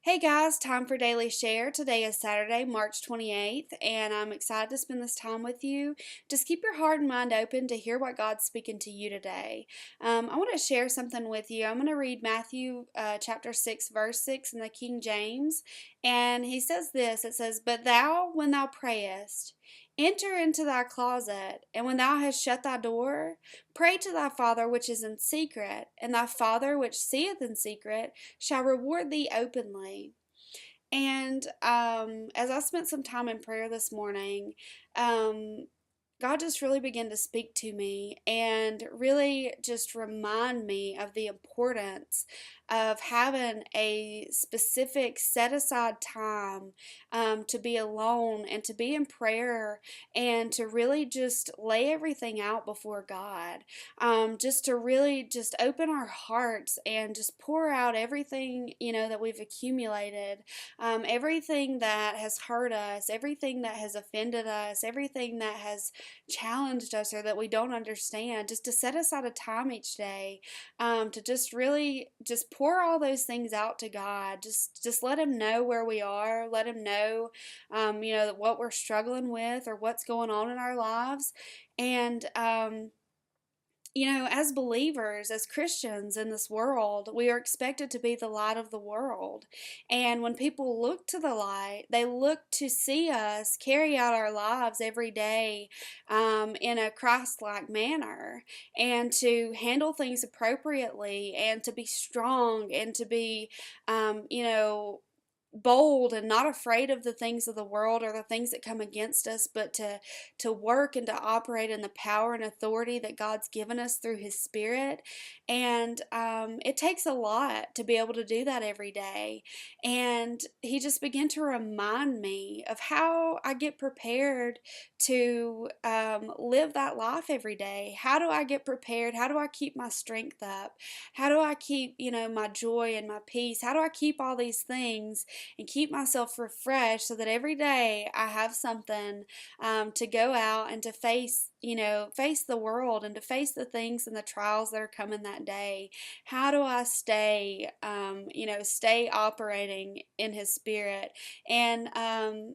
Hey guys, time for Daily Share. Today is Saturday, March 28th, and I'm excited to spend this time with you. Just keep your heart and mind open to hear what God's speaking to you today. I want to share something with you. I'm going to read Matthew chapter 6, verse 6 in the King James, and he says this. It says, "But thou, when thou prayest, enter into thy closet, and when thou hast shut thy door, pray to thy Father which is in secret, and thy Father which seeth in secret shall reward thee openly." And as I spent some time in prayer this morning, um, God just really began to speak to me and really just remind me of the importance of having a specific set aside time to be alone and to be in prayer and to really just lay everything out before God. Just to really just open our hearts and just pour out everything, that we've accumulated, everything that has hurt us, everything that has offended us, everything that has challenged us or that we don't understand, just to set aside a time each day, to just really just pour all those things out to God. Just let Him know where we are. Let Him know, what we're struggling with or what's going on in our lives. And as believers, as Christians in this world, we are expected to be the light of the world. And when people look to the light, they look to see us carry out our lives every day in a Christ like manner and to handle things appropriately and to be strong and to be, bold and not afraid of the things of the world or the things that come against us, but to work and to operate in the power and authority that God's given us through His Spirit. And it takes a lot to be able to do that every day. And He just began to remind me of how I get prepared to live that life every day. How do I get prepared? How do I keep my strength up? How do I keep, my joy and my peace? How do I keep all these things and keep myself refreshed so that every day I have something to go out and to face the world and to face the things and the trials that are coming that day? How do I stay operating in His Spirit? And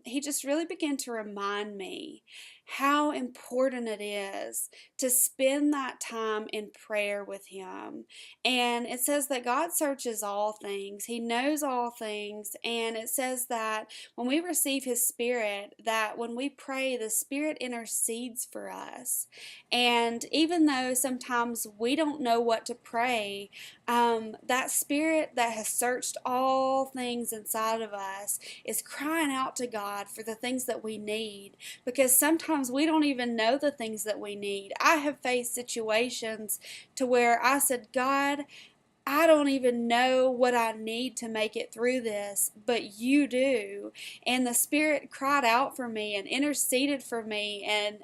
He just really began to remind me how important it is to spend that time in prayer with Him. And it says that God searches all things. He knows all things. And it says that when we receive His Spirit, that when we pray, the Spirit intercedes for us. And even though sometimes we don't know what to pray, that Spirit that has searched all things inside of us is crying out to God for the things that we need, because sometimes we don't even know the things that we need. I have faced situations to where I said, God, I don't even know what I need to make it through this, but you do. And the Spirit cried out for me and interceded for me and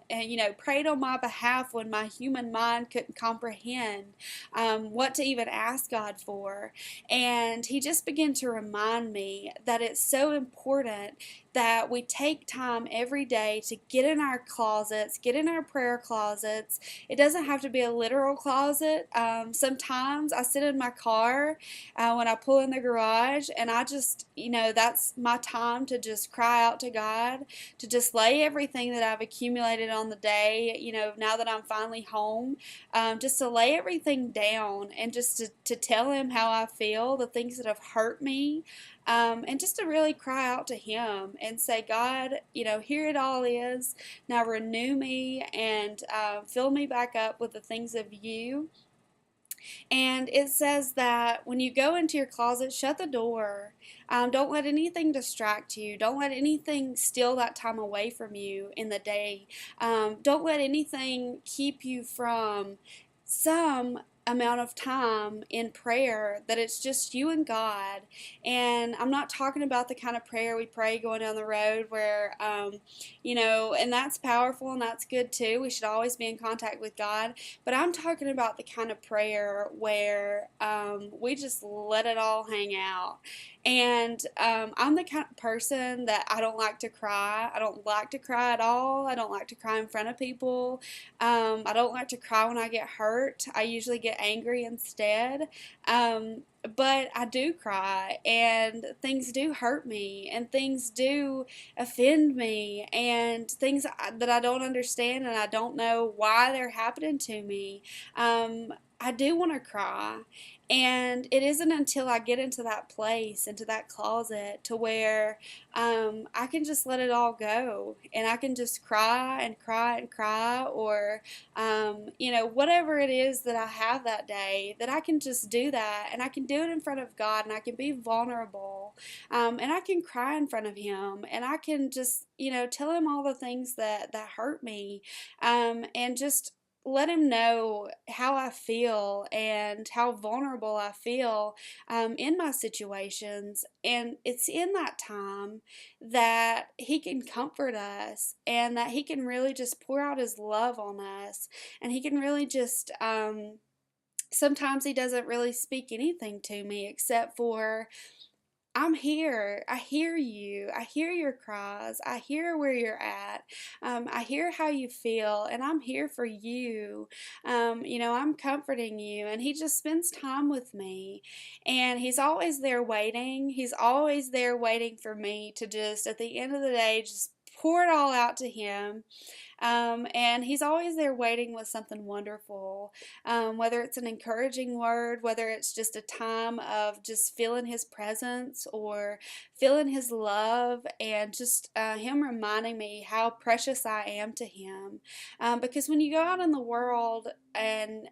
prayed on my behalf when my human mind couldn't comprehend what to even ask God for. And He just began to remind me that it's so important that we take time every day to get in our closets, get in our prayer closets. It doesn't have to be a literal closet. Sometimes I sit in my car when I pull in the garage, and I just, that's my time to just cry out to God, to just lay everything that I've accumulated on the day, now that I'm finally home, just to lay everything down and just to tell Him how I feel, the things that have hurt me, and just to really cry out to Him and say, God, here it all is. Now renew me and fill me back up with the things of you. And it says that when you go into your closet, shut the door. Don't let anything distract you. Don't let anything steal that time away from you in the day. Don't let anything keep you from some amount of time in prayer that it's just you and God. And I'm not talking about the kind of prayer we pray going down the road where and that's powerful and that's good too. We should always be in contact with God. But I'm talking about the kind of prayer where we just let it all hang out. And I'm the kind of person that I don't like to cry. I don't like to cry at all. I don't like to cry in front of people. I don't like to cry when I get hurt. I usually get angry instead. But I do cry, and things do hurt me, and things do offend me, and things that I don't understand, and I don't know why they're happening to me. I do want to cry, and it isn't until I get into that place, into that closet, to where I can just let it all go, and I can just cry and cry and cry, or whatever it is that I have that day, that I can just do that, and I can do it in front of God, and I can be vulnerable, and I can cry in front of Him, and I can just, tell Him all the things that hurt me, and just let Him know how I feel and how vulnerable I feel in my situations. And it's in that time that He can comfort us, and that He can really just pour out His love on us, and He can really just sometimes He doesn't really speak anything to me except for, I'm here. I hear you. I hear your cries. I hear where you're at. I hear how you feel, and I'm here for you. I'm comforting you. And He just spends time with me. And He's always there waiting. He's always there waiting for me to just, at the end of the day, just pour it all out to Him. And He's always there waiting with something wonderful, whether it's an encouraging word, whether it's just a time of just feeling His presence, or feeling His love, and just Him reminding me how precious I am to Him. Because when you go out in the world, and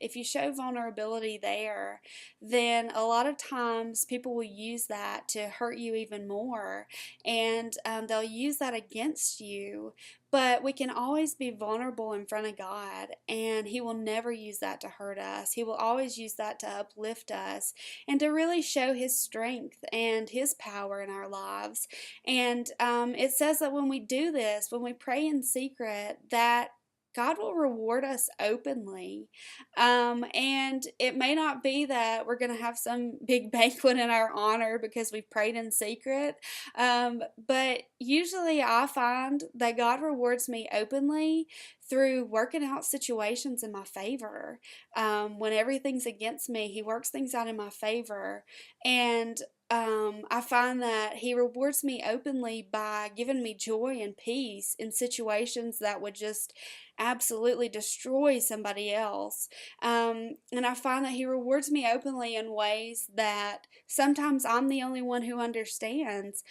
if you show vulnerability there, then a lot of times people will use that to hurt you even more, and they'll use that against you. But we can always be vulnerable in front of God, and He will never use that to hurt us. He will always use that to uplift us, and to really show His strength and His power in our lives. And it says that when we do this, when we pray in secret, that God will reward us openly. And it may not be that we're going to have some big banquet in our honor because we've prayed in secret, but usually I find that God rewards me openly through working out situations in my favor. When everything's against me, He works things out in my favor. And I find that He rewards me openly by giving me joy and peace in situations that would just absolutely destroy somebody else. And I find that He rewards me openly in ways that sometimes I'm the only one who understands.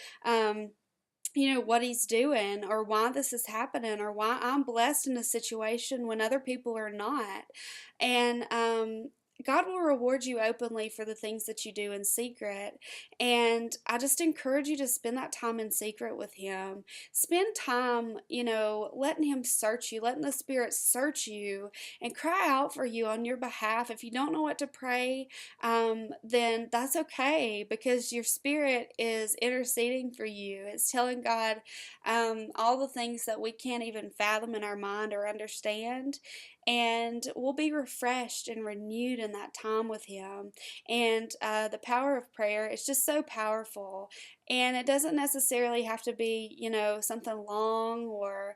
What He's doing, or why this is happening, or why I'm blessed in a situation when other people are not. And God will reward you openly for the things that you do in secret. And I just encourage you to spend that time in secret with Him. Spend time, letting Him search you, letting the Spirit search you, and cry out for you on your behalf. If you don't know what to pray, then that's okay, because your spirit is interceding for you. It's telling God all the things that we can't even fathom in our mind or understand. And we'll be refreshed and renewed in that time with Him. And the power of prayer is just so powerful. And it doesn't necessarily have to be, something long or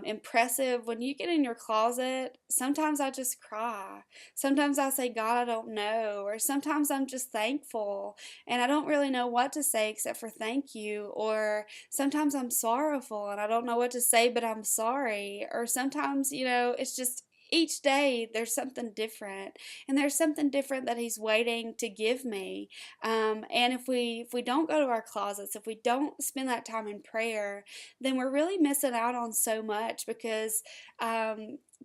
impressive. When you get in your closet, sometimes I just cry. Sometimes I say, God, I don't know. Or sometimes I'm just thankful, and I don't really know what to say except for thank you. Or sometimes I'm sorrowful and I don't know what to say, but I'm sorry. Or sometimes, it's just each day there's something different, and there's something different that He's waiting to give me. And if we don't go to our closets, if we don't spend that time in prayer, then we're really missing out on so much, because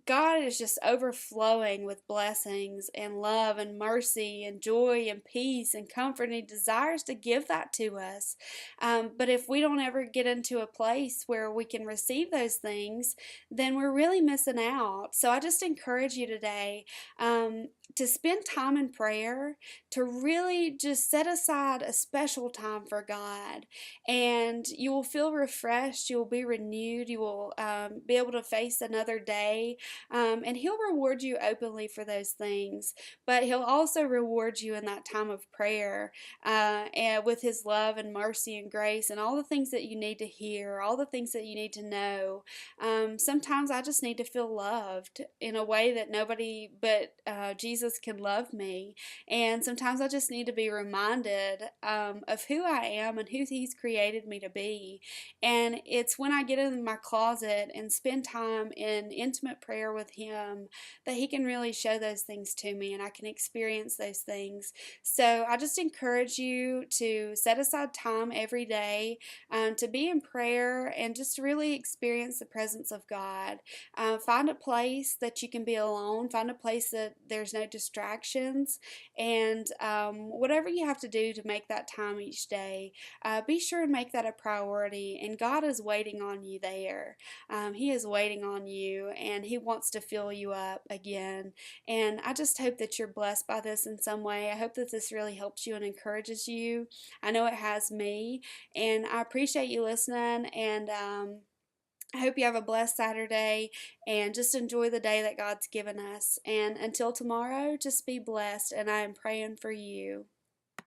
God is just overflowing with blessings and love and mercy and joy and peace and comfort, and He desires to give that to us. But if we don't ever get into a place where we can receive those things, then we're really missing out. So I just encourage you today to spend time in prayer, to really just set aside a special time for God, and you will feel refreshed, you will be renewed, you will be able to face another day And He'll reward you openly for those things, but He'll also reward you in that time of prayer, and with His love and mercy and grace and all the things that you need to hear, all the things that you need to know. Sometimes I just need to feel loved in a way that nobody but Jesus can love me. And sometimes I just need to be reminded of who I am and who He's created me to be. And it's when I get in my closet and spend time in intimate prayer with Him that He can really show those things to me and I can experience those things. So I just encourage you to set aside time every day to be in prayer and just really experience the presence of God. Find a place that you can be alone, find a place that there's no distractions, and whatever you have to do to make that time each day, be sure and make that a priority. And God is waiting on you there. He is waiting on you and He wants to fill you up again. And I just hope that you're blessed by this in some way. I hope that this really helps you and encourages you. I know it has me. And I appreciate you listening. And I hope you have a blessed Saturday and just enjoy the day that God's given us. And until tomorrow, just be blessed. And I am praying for you.